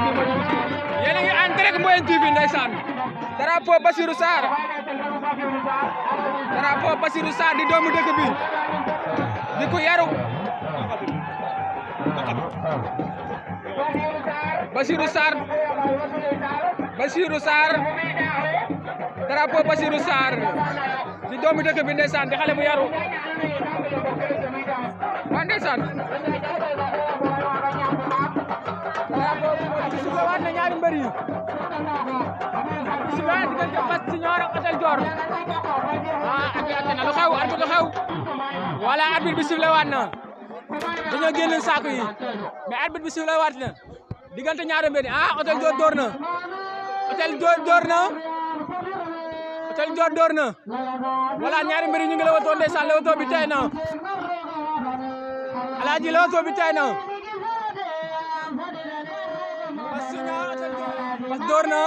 bi mooy yéen a ngi en direct Mboyeen TV ndeysaan drapeau Bassirou Sarr di doomu dëkk bi di ko yaru Bassirou Sarr drapeau Bassirou Sarr di doomu dëkk bi ndeysaan di xale bu yaru waa ndeysaan suba waat na ñaari mbër yi suba diggante Bass Junior ak Hôtel Dior arbitre na lu xew wala arbitre bi sifflé waat na dañoo génn saako yi mais arbitre bi sifflé waat na diggante ñaari mbër yi Hôtel Dior door na Hôtel Dior door na wala ñaari mbër yi ñu ngi lewatoo ndeysaan lewatoo bi tey na Alaaji lewatoo bi tey na Bass door na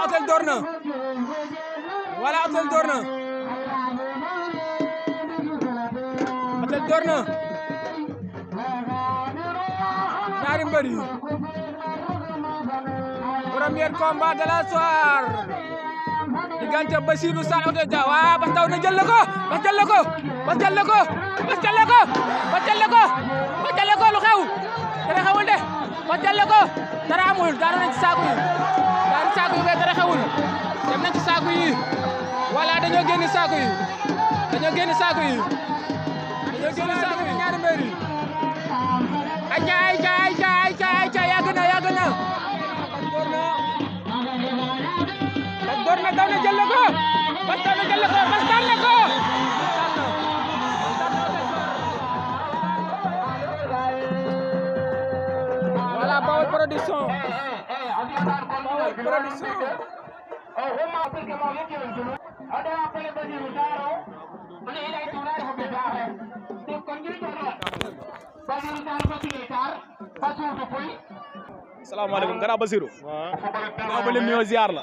Hôtel door na wala Hôtel door na ñaari mbër yi premier combat de la soirée diggante Bassirou Sarr Hôtel Dior waa Bass daw na jël na ko Bass jël na ko lu xew dara xewul de Bass jël na ko dara amul daanu nañ ci saako yi mais dara xewul dem nañ ci saako yi wala dañoo génn saako yi ñaari mbër yi ayca yàgg na Bass door na daw na jël na ko Bass daan na ko voilà Baol Production salaamaaleykum grand Bassirou. waaw ba leen nuyoo ziar la.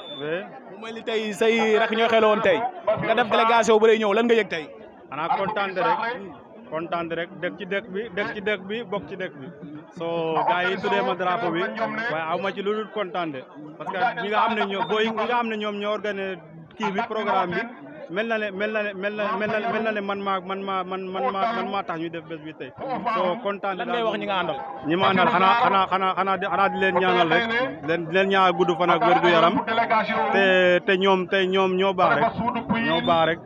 mu mel ni tey say rak ñoo xeloon tey nga def délégation bu rëy ñëw lan nga yëg tey. xanaa kontaan rek dëkk ci dëkk bi bokk ci dëkk bi soo gars yi tuddee ma drapeau bi waaye aw ma ci lu dul kontaan de parce que ñi nga xam ne ñoom ñoo organisé kii bi programme bi mel na ne man maa tax ñu def bés bi tey soo kontaan lan ngay wax ñi nga àndal. ñi ma àndal xanaa di leen ñaanal rek di leen ñaanal gudd fan ak wér gu yaram te ñoom ñoo baax rek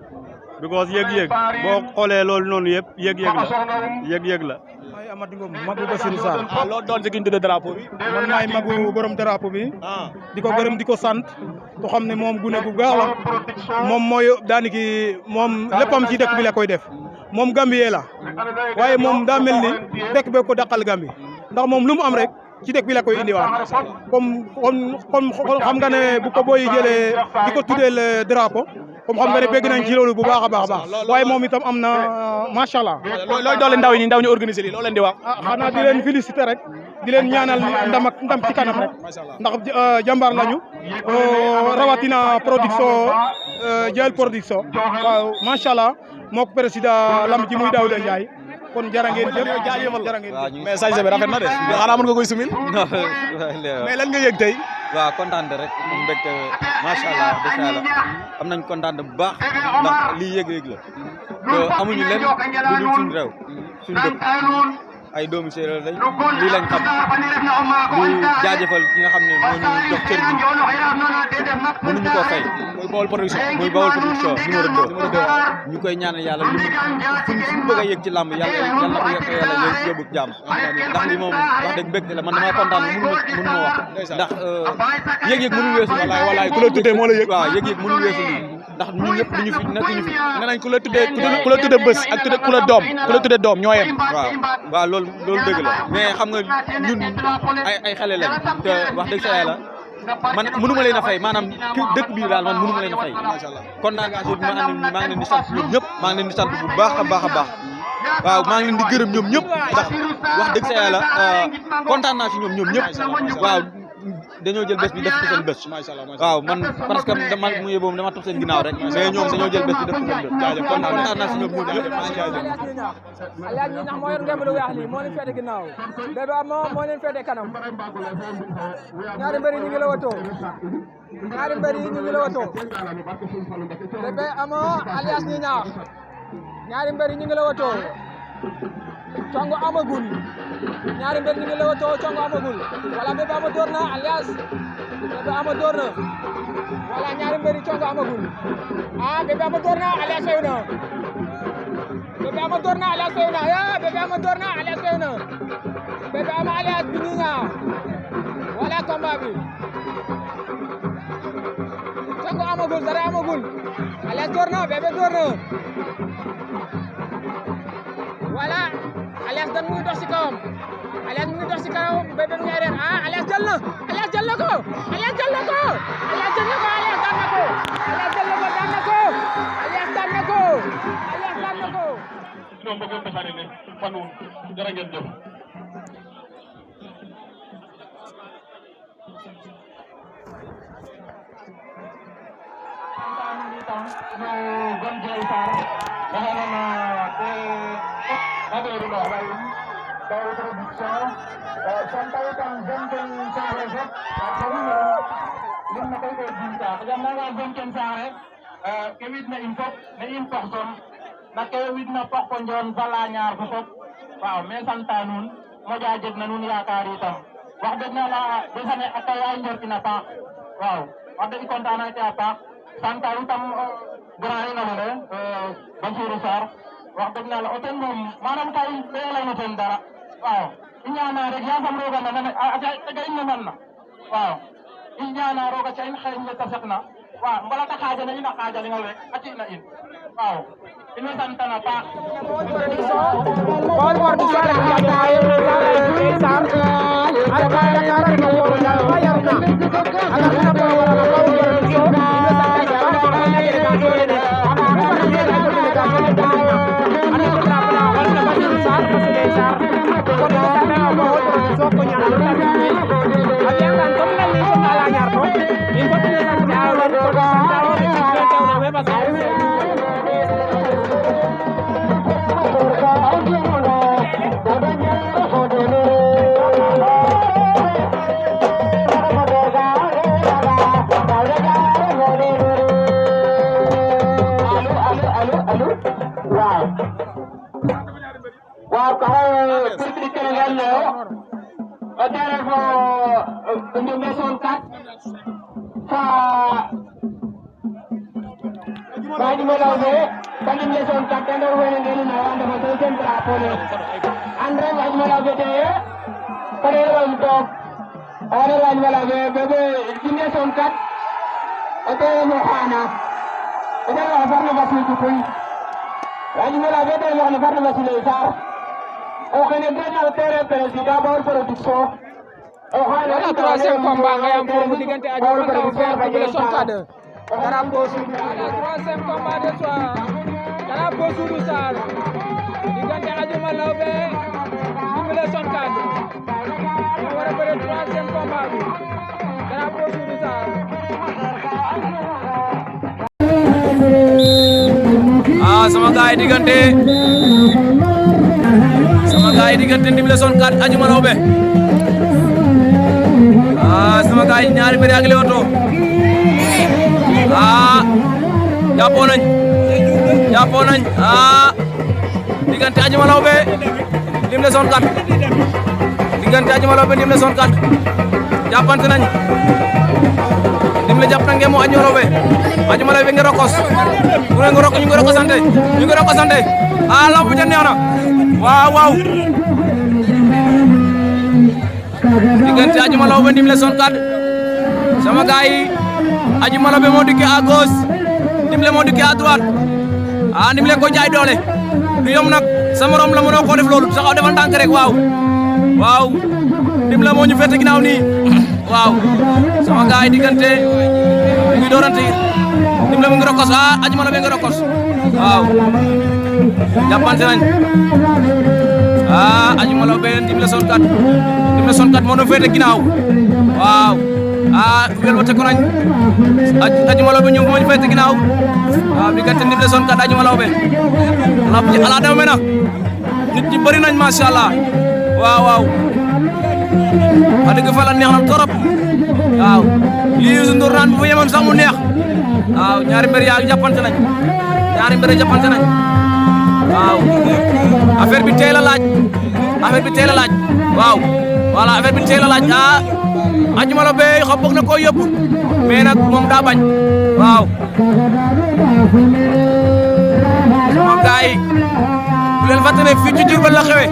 because yëg-yëg boo xoolee loolu noonu yëpp yëg-yëg la. maay Amadou Ngom magu Bassirou Sarr. loo doon si ki ñu tuddee drapeau bi. man maay magu borom drapeau bi. di ko gërëm di ko sant. to xam ne moom gune gu gaaw la moom mooy daaniki moom léppam ci dëkk bi la koy def moom Gambie la waaye moom daa mel ni dëkk bee ko dàqal Gambie ndax moom lu mu am rek ci dëkk bi la koy indiwaat comme xam nga ne bu ko booy jëlee di ko tuddee le drapeau comme xam nga ne bëgg nañ ci loolu bu baax a baax waaye moom itam am na macha allah. looy doole ndaw ñu organisé lii loo leen di wax. xanaa di leen félicité rek di leen ñaanal ndam ci kanam rek ndax jàmbaar lañu rawatina production Diel production waaw macha allah mook président lamb ji muy Daouda Ndiaye kon jërë ngeen jëf mais sañse bi rafet na de xanaa mën nga koy sumil mais lan nga yëg tey. waaw kontaan rek am mbégte macha allah dëgg yàlla am nañ kontaan bu baax ndax lii yëg-yëg la te amuñu leen lu dul suñu réew suñu dëkk ay doomu séeréer lañ lii lañ xam di jaajëfal ki nga xam ne moo ñu jox cër bi mënuñu koo fay muy Baol Production numéro 2 ñu koy ñaanal yàlla li mu fuñ bëgg a yëg ci làmb yàlla na ko yàlla yóbbu jàmm ndax li moom wax dëgg mbégte la man dama kontaan mënu ma wax ndax yëg-yëg mënul weesu walaay ku la tuddee moo la yëg waaw yëg-yëg mënul weesu lii ndax ñun ñëpp duñu fi nekkuñu fi nee nañ ku la tuddee bés ak ku la tuddee doom ñoo yem waaw loolu dëgg la mais xam nga ñun ay xale lañ te wax dëgg sa yàlla man mënu ma leen a fay maanaam dëkk bii daal man mënu ma leen a fay kon naa gaa bi maa ngi leen di sant ñoom ñëpp maa ngi leen di sant bu baax a baax waaw maa ngi leen di gërëm ñoom ñëpp ndax wax dëgg sa yàlla kontaan naa ci ñoom ñëpp waaw dañoo jël bés bi def ko seen bés waaw man parce que dama mu yóbbu dama topp seen ginnaaw rek mais ñoom dañoo jël bés bi def ko seen bés jaajëf kontaan naa si ñoom ñëpp Alias ñi nax moo yor ngemb lu weex li moo leen féete ginnaaw Bébé Ama moo leen féete kanam ñaari mbër yi ñu ngi la watoo ñaari mbër yi ñu ngi la watoo Bébé Ama alias ñi ñaax ñaari mbër yi ñu ngi la watoo congo amagul ñaari mbër ñu ngi la watoo congo amagul wala Bébé Ama door na alias Bébé Ama door na wala ñaari mbër yi congo amagul ah Bébé Ama door na alias sew na Bébé Ama door na alias sew na ya Bébé Ama door na alias sew na Bébé Ama alias bi ñu ñaax wala combat bi congo amagul dara amagul alias door na Bébé door na voilà alias dan mu ngi dox ci kawam alias mu ngi dox ci kawam Bébé mu ngi reer ah alias jël na ko alias jël na ko alias jël na ko alias daan na ko alias jël na ko daan na ko alias daan na ko alias daan na ko ñoom bëggoon defaale ne fanu jërë ngeen jëf kewit na in fop ne in poxton na kewit na pox ko njoon fala ñaar fo fop waaw mais santa nuun moƴa jeg na nuun yaakaar itam wax dëgg na la desane a kaya njortina paax waaw wax dëgg kontaan na te a paax santa itam grand ina mene Bassirou Sarr wax dëgg na la o ten moom manam ka i layno ten dara waaw i ñaana rek yasam roga nana tega in ne nan na waaw i ñaana roga ca in xeeñ le ta saqna waaw mbala ta xaajana in a xaajalinga rek a ci na in waaw in way santana paax Baol Production rek jàppale Sarr waaw ka public ke ngal no o tere fo ndumbe son kat fa baji melawe kanim le son kat ndo wene ngel na wanda ma do sen drapeau le andre baji melawe te pare rom to are baji melawe bebe jinne son kat o tere mo xana o tere la farna basul ko koy baji melawe te mo xana farna basul Sarr o xene dana tere président Baol Production wala troisième combat nga am foofu diggante Adjuma Laobé Double Sonkad drapeau wala troisième combat de soir drapeau Soudou Sarr diggante Adjuma Laobé Double Sonkad ñu war a bëre troisième combat bi drapeau Soudou Sarr sama gaay diggante Double Sonkad Adjuma Laobé sama gaay ñaari mbir ak lewoto jàppoo nañ diggante Adjuma Laobé Double Sonkad diggante Adjuma Laobé Double Sonkad jàppante nañ Double jàpp na ngeen mu Adjuma Laobé ngi rokos mu ngi rokk ñu ngi rokkosante lamb ja neex na waaw diggante Adjuma Laobé Double Sonkad sama gaay Adjuma Laobé moo dikki à gauche Double moo dikki à droite Double ko jaay doole du yom nag sama rom la mënoo ko def loolu saxaw defal ndànk rek waaw Double moo ñu féete ginnaaw nii waaw sama gaay diggante mu ngi doorante Double mu ngi rokos Adjuma Laobé ngi rokos waaw jàppante nañ Adjuma Lawbe Ndimle Zone 4 Ndimle Zone 4 moo ñu féete ginnaaw waaw wel wate ko nañ Adjuma Lawbe ñu moo ñu féete ginnaaw waaw diggante Ndimle Zone 4 Adjuma Lawbe lamb ji ala daw me na nit ñi bëri nañ masha Allah waaw wax dëgg fa la neex na torop waaw lii Youssou Ndour naan bu fa yemoon sax mu neex waaw ñaari mbër yaa jàppante nañ waaw affaire bi tey la laaj waaw voilà affaire bi tey la laaj Adjuma Lawbe xam bëgg na koo yóbbu mais nag moom daa bañ waaw moom gars yi bu leen fàtte ne fii ci Diourbel la xewe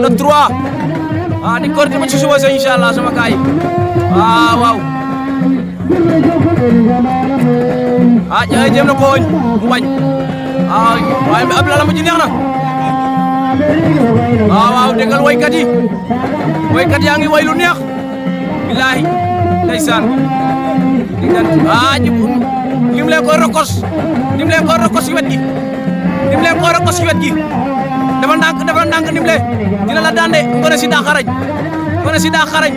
le 3 di korité ba ci suba sa inshallah sama gars yi waaw jéem na ko woñ mu bañ waaye ab la lamb ji neex na waaw déggal waykat yaa ngi way lu neex billahi ndeysaan lim leen koy rokos ci wet gi dafa ndànk Ndimle dina la daan de Ngoné si daa xarañ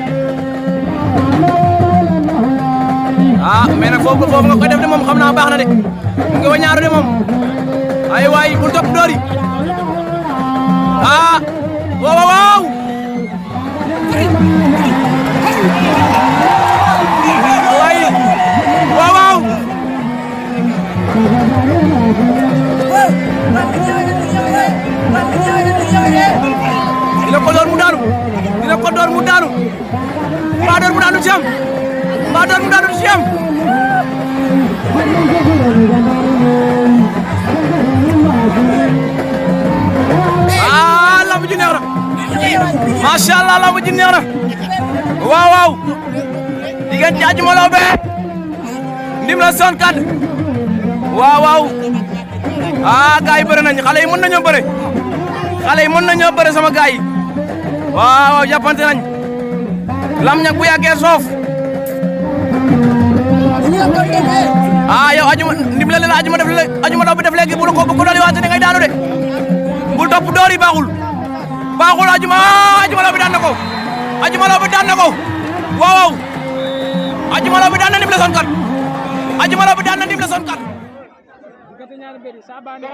mais nag foofu nga koy def de moom xam naa baax na de mu ngi wañaaru de moom ay waay bul topp doori waaw waaw dina ko door mu daanu mbaa door mu daanu ci am lamb ji neex na masha Allah lamb ji neex na waaw diggante Adjuma Lawbe Ndimle Zone 4 waaw gars yi bëre nañ xale yi mën nañoo bëre sama gars yi waaw jàppante nañ lam ñak bu yàggee soof yow Ndimle la Adjuma Lawbe def léegi bu ko doon waate da ngay daanu de bul topp door yi baaxul Adjuma Lawbe daan na ko Adjuma Lawbe daan na ko waaw Adjuma Lawbe daan na Ndimle Zone 4 diggante ñaari mbir yi Sabane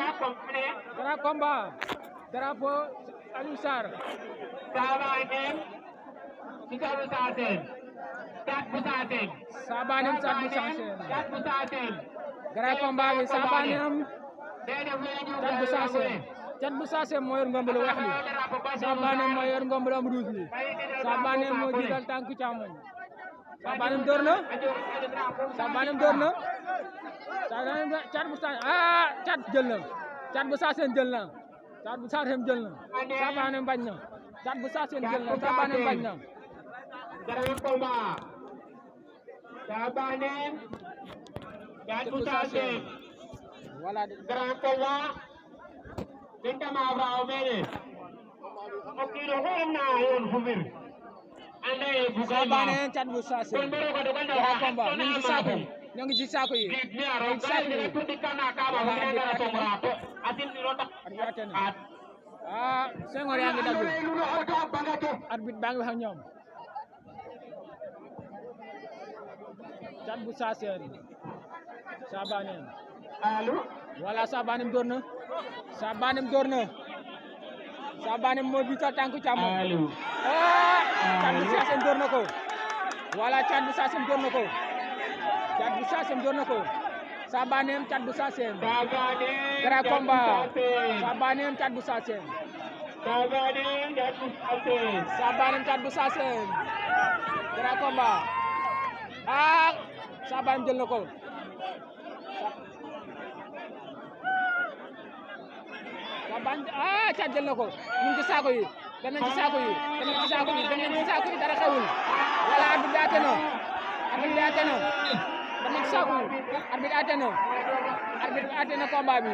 grand combat drapeau Aliou Sarr Sabane ci Thiatou Sassène Thiat bu Sassène grand combat bi Sabane Thiat bu Sassène moo yor ngomb lu weex li Sabane moo yor ngomb lu am rouge li Sabane moo jiital tànku càmmoñ Sabane door na Thiat bu Sassène Thiat jël na Thiat bu Sassène jël na Sabane bañ na Thiat bu Sassène jël na Sabane bañ na grand combat Sabane Thiat bu Sassène voilà grand combat bintama abrao mene o kiino xu refna yoon fumir anda ye Sabane Thiat bu Sassène grand combat ñu ngi ci saako yi Senghor yaa ngi dagg arbitre baa ngi wax ak ñoom Thiat bu Sassène Sabane voilà Sabane door na Sabane moo jiital tànku càmmoñ Thiat bu Sassène door na ko voilà Thiat bu Sassène door na ko Sabane Thiat bu Sassène grand combat Sabane Thiat bu Sassène grand combat Sabane jël na ko Sabane Thiat jël na ko ñu ngi ci saako yi dem nañ ci saako yi dara xewul wala arbitre bi àtte na dem nañ ci saako yi arbitre àtte na combat bi